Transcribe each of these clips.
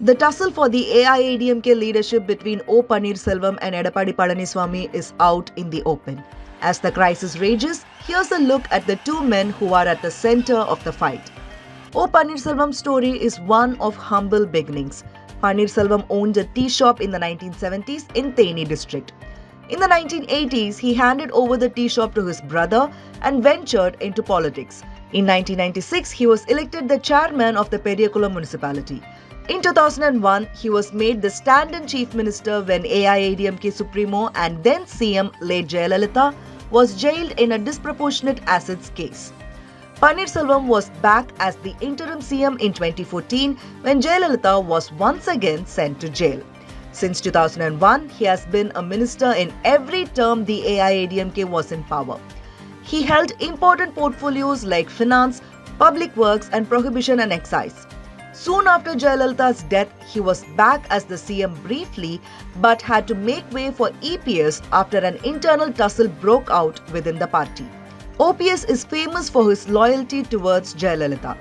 The tussle for the AIADMK leadership between O Panneerselvam and Edappadi Palaniswami is out in the open. As the crisis rages, here's a look at the two men who are at the center of the fight. O Panneerselvam's story is one of humble beginnings. Panneerselvam owned a tea shop in the 1970s in Theni district. In the 1980s, he handed over the tea shop to his brother and ventured into politics. In 1996, he was elected the chairman of the Periyakkulam municipality. In 2001, he was made the stand-in chief minister when AIADMK Supremo and then CM late Jayalalitha was jailed in a disproportionate assets case. Panneerselvam was back as the interim CM in 2014 when Jayalalitha was once again sent to jail. Since 2001, he has been a minister in every term the AIADMK was in power. He held important portfolios like finance, public works and prohibition and excise. Soon after Jayalalitha's death, he was back as the CM briefly but had to make way for EPS after an internal tussle broke out within the party. OPS is famous for his loyalty towards Jayalalitha.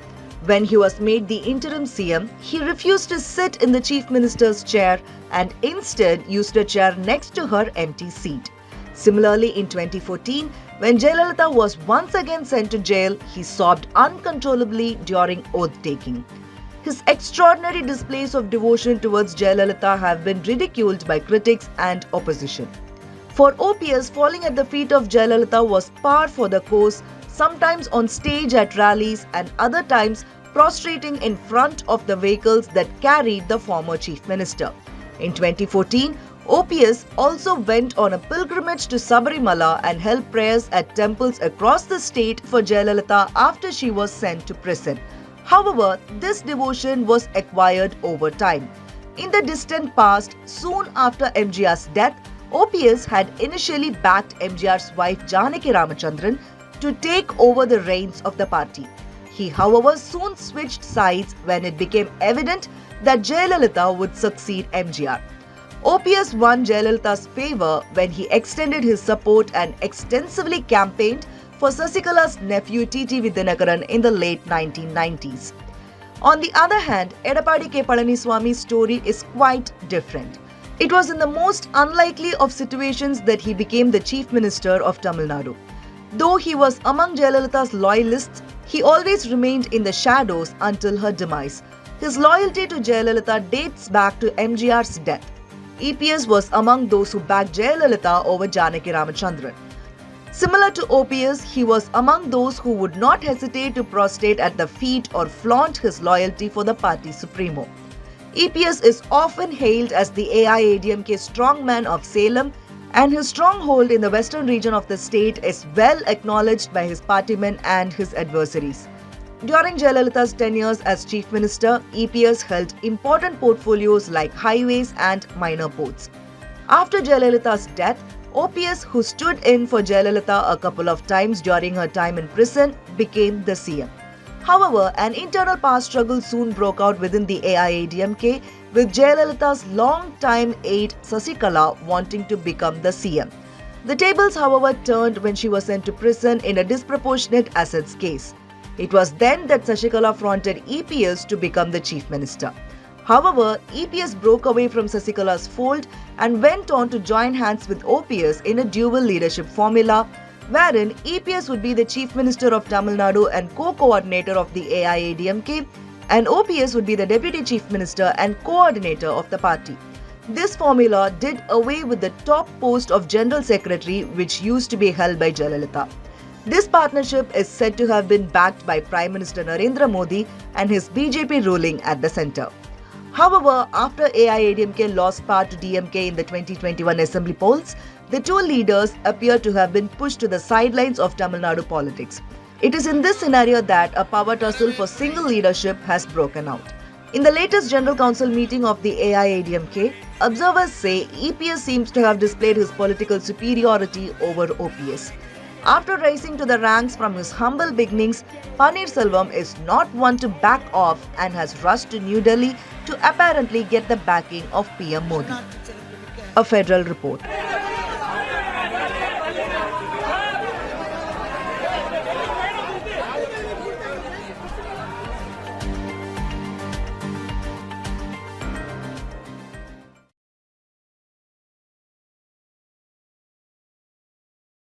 When he was made the interim CM, he refused to sit in the chief minister's chair and instead used a chair next to her empty seat. Similarly, in 2014, when Jayalalitha was once again sent to jail, he sobbed uncontrollably during oath-taking. His extraordinary displays of devotion towards Jayalalitha have been ridiculed by critics and opposition. For OPS, falling at the feet of Jayalalitha was par for the course, sometimes on stage at rallies and other times prostrating in front of the vehicles that carried the former chief minister. In 2014, OPS also went on a pilgrimage to Sabarimala and held prayers at temples across the state for Jayalalitha after she was sent to prison. However, this devotion was acquired over time. In the distant past, soon after MGR's death, OPS had initially backed MGR's wife Janaki Ramachandran to take over the reins of the party. He, however, soon switched sides when it became evident that Jayalalitha would succeed MGR. OPS won Jayalalitha's favor when he extended his support and extensively campaigned for Sasikala's nephew T.T. Vidyanathan in the late 1990s. On the other hand, Edappadi Palaniswami's story is quite different. It was in the most unlikely of situations that he became the chief minister of Tamil Nadu. Though he was among Jayalalitha's loyalists, he always remained in the shadows until her demise. His loyalty to Jayalalitha dates back to MGR's death. EPS was among those who backed Jayalalitha over Janaki Ramachandran. Similar to OPS, he was among those who would not hesitate to prostrate at the feet or flaunt his loyalty for the party supremo. EPS is often hailed as the AIADMK strongman of Salem, and his stronghold in the western region of the state is well acknowledged by his partymen and his adversaries. During Jayalalitha's tenures as chief minister, EPS held important portfolios like highways and minor ports. After Jayalalitha's death, OPS, who stood in for Jayalalitha a couple of times during her time in prison, became the CM. However, an internal power struggle soon broke out within the AIADMK, with Jayalalitha's long-time aide Sasikala wanting to become the CM. The tables, however, turned when she was sent to prison in a disproportionate assets case. It was then that Sasikala fronted EPS to become the chief minister. However, EPS broke away from Sasikala's fold and went on to join hands with OPS in a dual leadership formula, wherein EPS would be the chief minister of Tamil Nadu and co-coordinator of the AIADMK, and OPS would be the deputy chief minister and coordinator of the party. This formula did away with the top post of general secretary, which used to be held by Jayalalitha. This partnership is said to have been backed by Prime Minister Narendra Modi and his BJP ruling at the centre. However, after AIADMK lost power to DMK in the 2021 assembly polls, the two leaders appear to have been pushed to the sidelines of Tamil Nadu politics. It is in this scenario that a power tussle for single leadership has broken out. In the latest General Council meeting of the AIADMK, observers say EPS seems to have displayed his political superiority over OPS. After rising to the ranks from his humble beginnings, Panneerselvam is not one to back off and has rushed to New Delhi to apparently get the backing of PM Modi. A Federal Report.